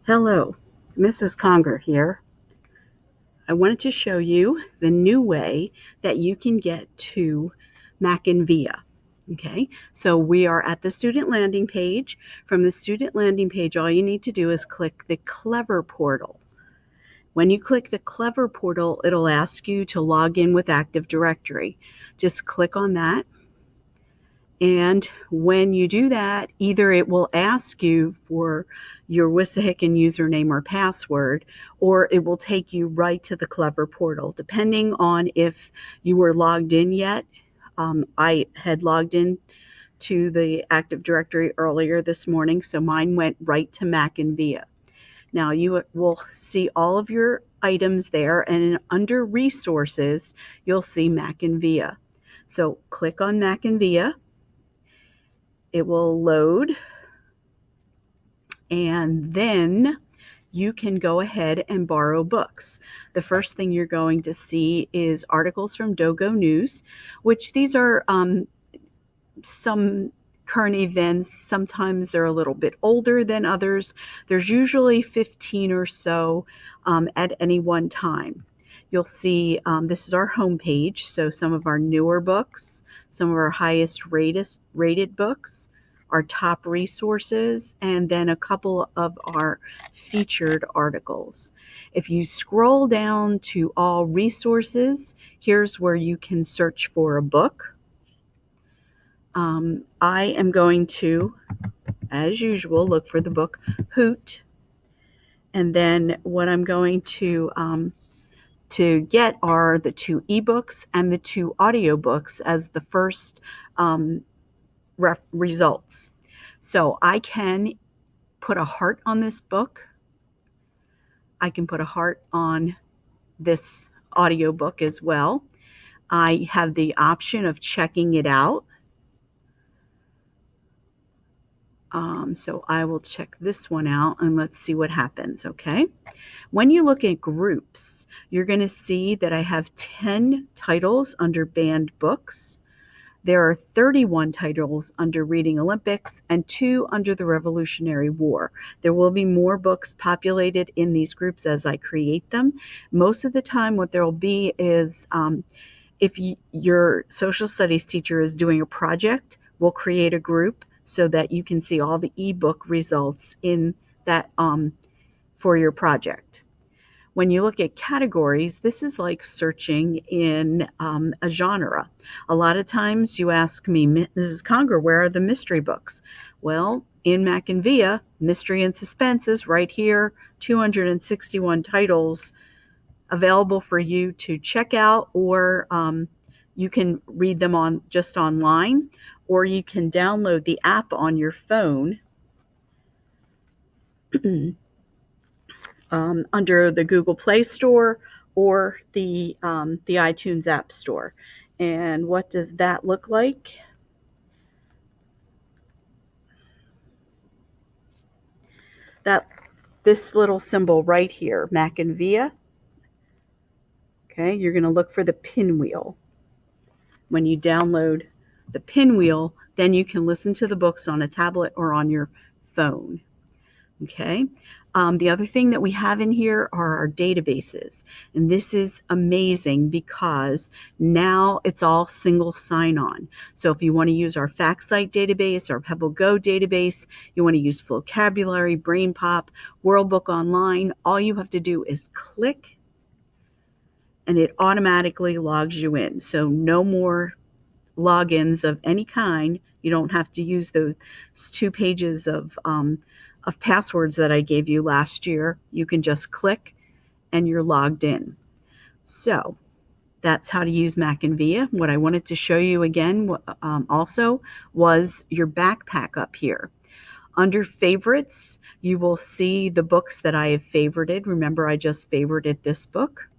Hello, Mrs. Conger here. I wanted to show you the new way that you can get to MackinVIA. Okay, so we are at the student landing page. From the student landing page, all you need to do is click the Clever portal. When you click the Clever portal, it'll ask you to log in with Active Directory. Just click on that. And when you do that, either it will ask you for your Wissahickon username or password, or it will take you right to the Clever portal, depending on if you were logged in yet. I had logged in to the Active Directory earlier this morning, so mine went right to MackinVIA. Now you will see all of your items there, and under Resources, you'll see MackinVIA. So click on MackinVIA. It will load, and then you can go ahead and borrow books. The first thing you're going to see is articles from Dogo News, which these are some current events. Sometimes they're a little bit older than others. There's usually 15 or so at any one time. You'll see this is our homepage, so some of our newer books, some of our highest rated books, our top resources, and then a couple of our featured articles. If you scroll down to all resources, here's where you can search for a book. I am going to, as usual, look for the book Hoot. And then what I'm going to get are the 2 ebooks and the 2 audiobooks as the first results. So I can put a heart on this book. I can put a heart on this audiobook as well. I have the option of checking it out. So I will check this one out and let's see what happens, okay? When you look at groups, you're going to see that I have 10 titles under banned books. There are 31 titles under Reading Olympics and 2 under the Revolutionary War. There will be more books populated in these groups as I create them. Most of the time what there will be is if your social studies teacher is doing a project, we'll create a group so that you can see all the ebook results in that for your project. When you look at categories, this is like searching in a genre. A lot of times you ask me, Mrs. Conger, where are the mystery books? Well, in MackinVIA, mystery and suspense is right here, 261 titles available for you to check out, or you can read them just online, or you can download the app on your phone under the Google Play Store or the iTunes App Store. And what does that look like? This little symbol right here, MackinVIA. Okay, you're going to look for the pinwheel. When you download the pinwheel, then you can listen to the books on a tablet or on your phone. Okay. The other thing that we have in here are our databases. And this is amazing because now it's all single sign-on. So if you want to use our FactSite database, our PebbleGo database, you want to use Vocabulary, BrainPop, WorldBook Online, all you have to do is click and it automatically logs you in. So no more logins of any kind. You don't have to use those 2 pages of passwords that I gave you last year. You can just click and you're logged in. So that's how to use MackinVIA. What I wanted to show you again also was your backpack up here. Under favorites, you will see the books that I have favorited. Remember, I just favorited this book.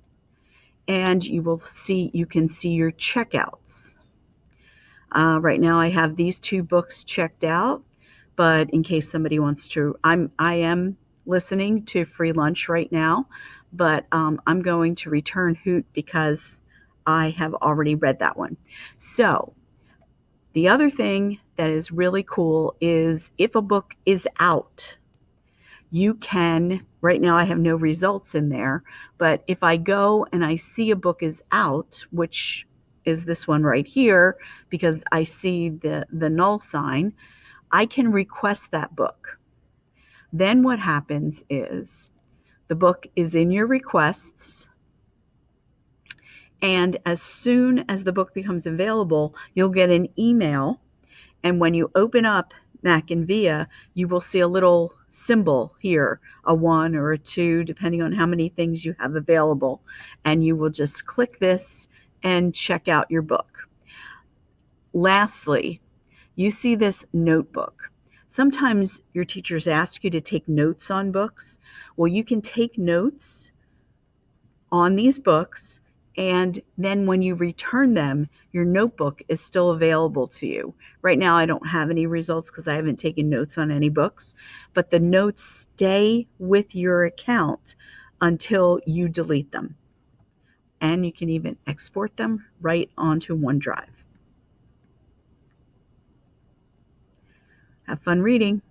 And you can see your checkouts. Right now I have these 2 books checked out. But in case somebody wants to, I am listening to Free Lunch right now, but I'm going to return Hoot because I have already read that one. So the other thing that is really cool is if a book is out, you can, right now I have no results in there, but if I go and I see a book is out, which is this one right here, because I see the null sign, I can request that book. Then what happens is the book is in your requests, and as soon as the book becomes available, you'll get an email. And when you open up MackinVIA, you will see a little symbol here, a 1 or a 2, depending on how many things you have available. And you will just click this and check out your book. Lastly, you see this notebook. Sometimes your teachers ask you to take notes on books. Well, you can take notes on these books, and then when you return them, your notebook is still available to you. Right now, I don't have any results because I haven't taken notes on any books, but the notes stay with your account until you delete them. And you can even export them right onto OneDrive. Have fun reading.